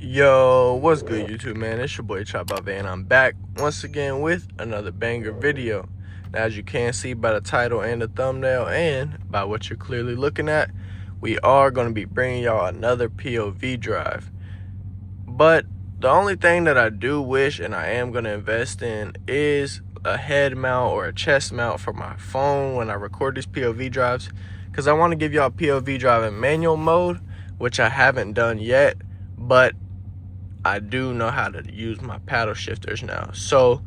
Yo, what's good YouTube, man? It's your boy Chop By Van. I'm back once again with another banger video. Now, as you can see by the title and the thumbnail and by what you're clearly looking at, we are going to be bringing y'all another POV drive. But the only thing that I do wish and I am going to invest in is a head mount or a chest mount for my phone when I record these POV drives, because I want to give y'all a POV drive in manual mode, which I haven't done yet, but I do know how to use my paddle shifters now. So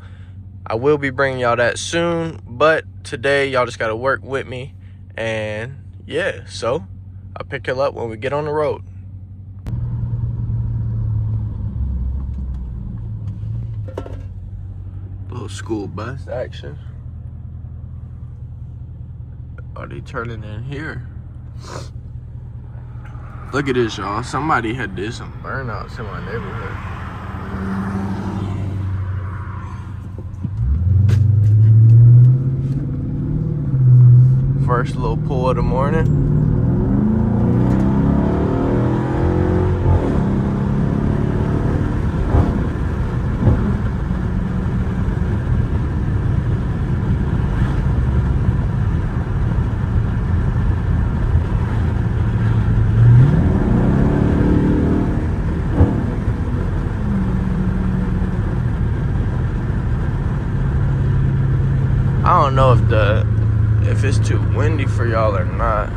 I will be bringing y'all that soon, but today y'all just got to work with me. And yeah, so I'll pick y'all up when we get on the road. Little school bus action. Are they turning in here? Look at this, y'all. Somebody had did some burnouts in my neighborhood. First little pull of the morning. I don't know if it's too windy for y'all or not.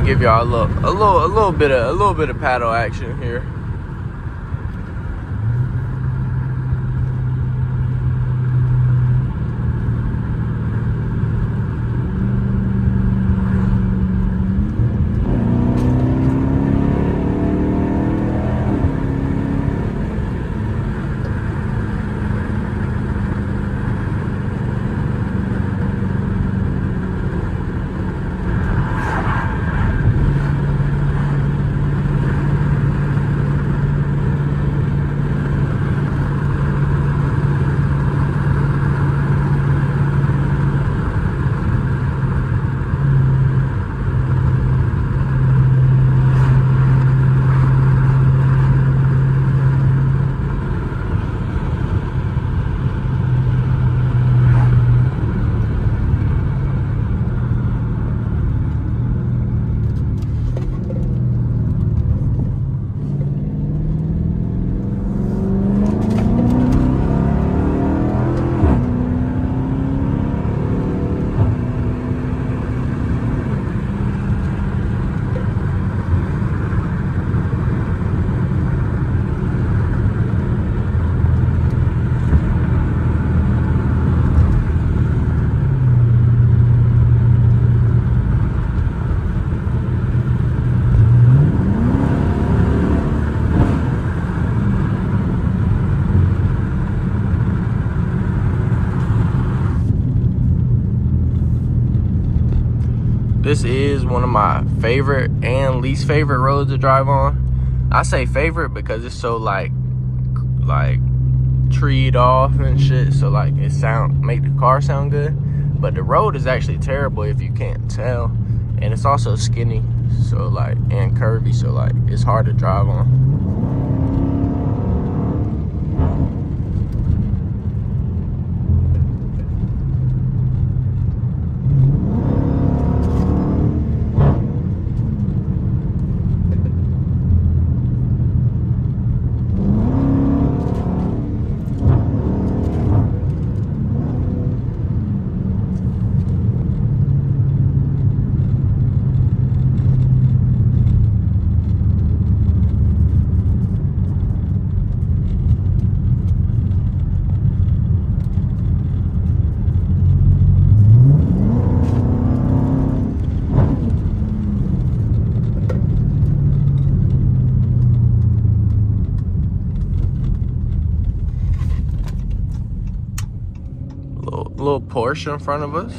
Give y'all a little bit of paddle action here. This is one of my favorite and least favorite roads to drive on. I say favorite because it's so like treed off and shit, so like it make the car sound good. But the road is actually terrible if you can't tell, and it's also skinny, so like, and curvy, so like it's hard to drive on. little Porsche in front of us.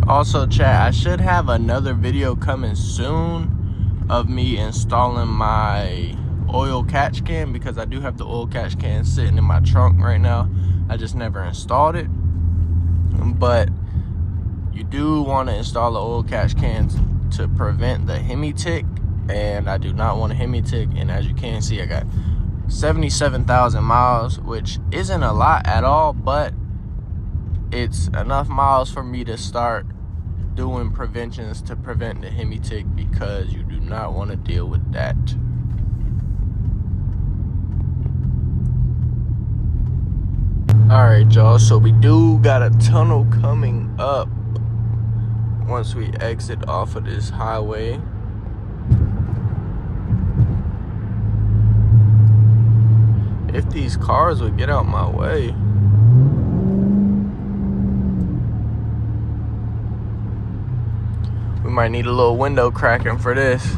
Also, chat, I should have another video coming soon of me installing my oil catch can, because I do have the oil catch can sitting in my trunk right now. I just never installed it. But you do want to install the oil catch cans to prevent the Hemi tick, and I do not want a Hemi tick. And as you can see, I got 77,000 miles, which isn't a lot at all, but it's enough miles for me to start doing preventions to prevent the Hemi tick, because you do not want to deal with that. Alright, y'all, so we do got a tunnel coming up once we exit off of this highway. If these cars would get out my way. We might need a little window cracking for this.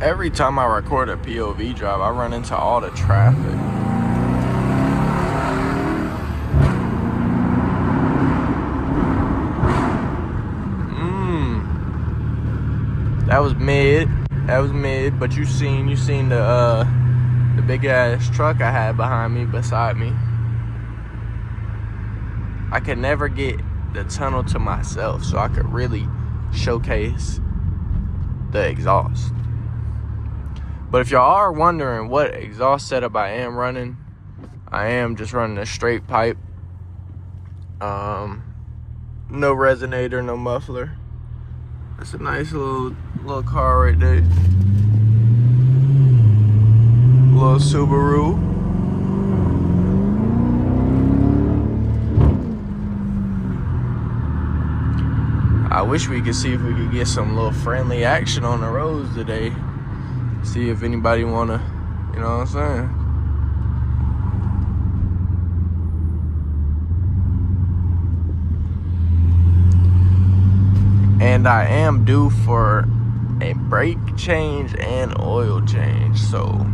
Every time I record a POV drive, I run into all the traffic. That was mid. That was mid. But you seen the big ass truck I had behind me, beside me. I could never get the tunnel to myself, so I could really showcase the exhaust. But if y'all are wondering what exhaust setup I am running, I am just running a straight pipe. No resonator, no muffler. That's a nice little car right there. Little Subaru. I wish we could see if we could get some little friendly action on the roads today. See if anybody wanna, you know what I'm saying? And I am due for a brake change and oil change, so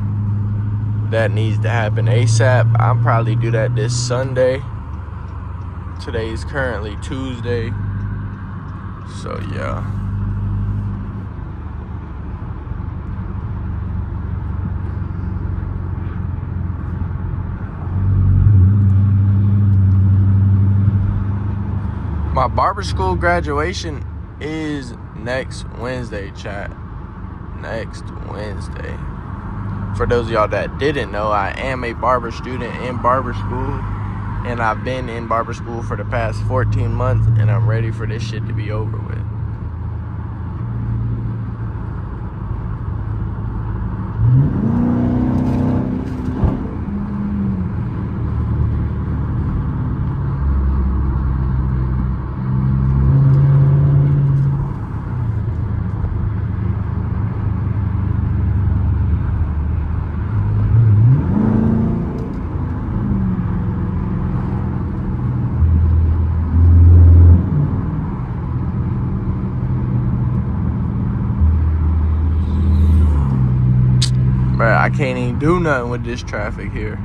that needs to happen ASAP. I'll probably do that this Sunday. Today's currently Tuesday, so yeah. My barber school graduation is next Wednesday, chat. Next Wednesday. For those of y'all that didn't know, I am a barber student in barber school. And I've been in barber school for the past 14 months. And I'm ready for this shit to be over with. Bruh, I can't even do nothing with this traffic here.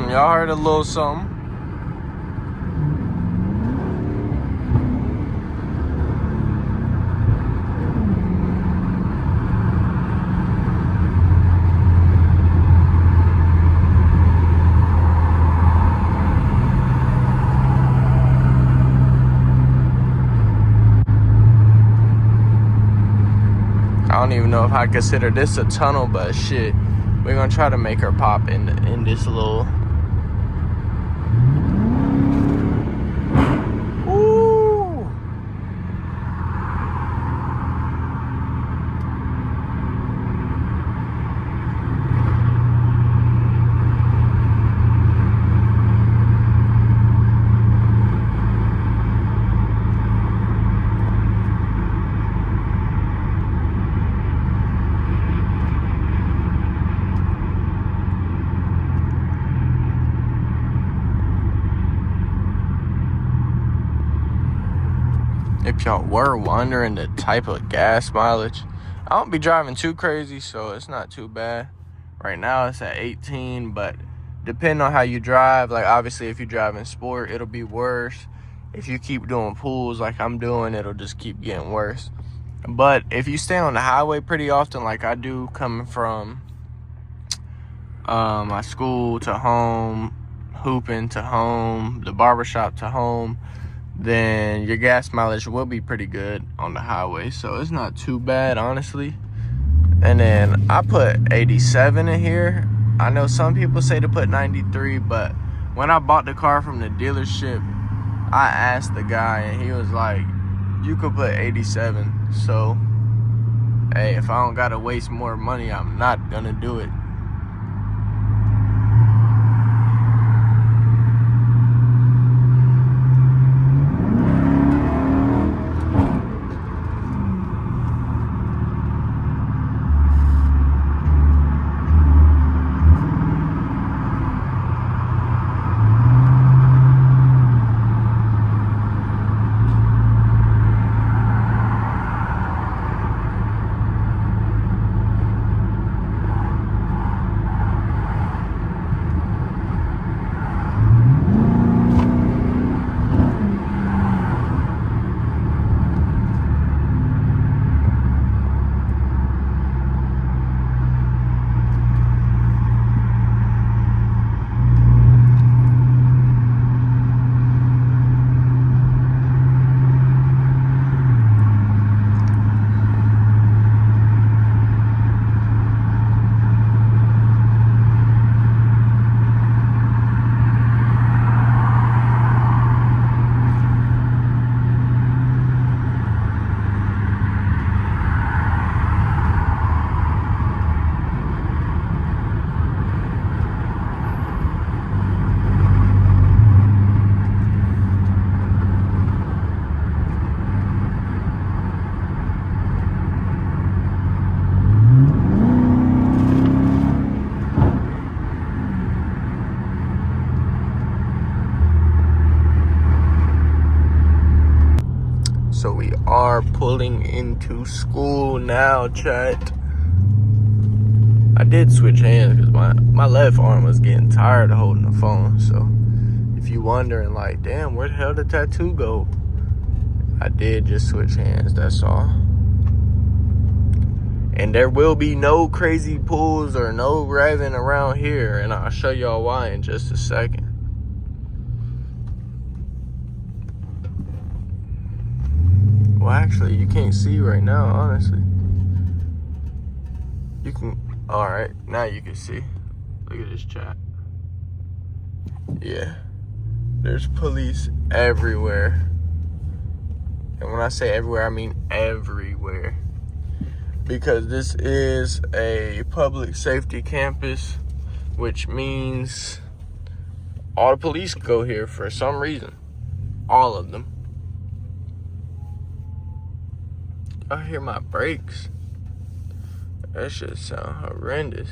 Y'all heard a little something. I don't even know if I consider this a tunnel, but shit, we're gonna try to make her pop in this little. Ooh. If y'all were wondering the type of gas mileage, I don't be driving too crazy, so it's not too bad. Right now it's at 18, but depending on how you drive, like obviously if you drive in sport, it'll be worse. If you keep doing pulls like I'm doing, it'll just keep getting worse. But if you stay on the highway pretty often, like I do, coming from my school to home, hooping to home, the barbershop to home, then your gas mileage will be pretty good on the highway. So it's not too bad, honestly. And then I put 87 in here. I know some people say to put 93, but when I bought the car from the dealership, I asked the guy and he was like, you could put 87. So, hey, if I don't gotta waste more money, I'm not gonna do it. pulling into school now, chat. I did switch hands because my left arm was getting tired of holding the phone. So if you wondering, like, damn, where the hell did the tattoo go? I did just switch hands, that's all. And there will be no crazy pulls or no revving around here, and I'll show y'all why in just a second. Well, actually, you can't see right now, honestly. You can, all right, now you can see. Look at this chat. Yeah, there's police everywhere. And when I say everywhere, I mean everywhere. Because this is a public safety campus, which means all the police go here for some reason. All of them. I hear my brakes. That shit sound horrendous.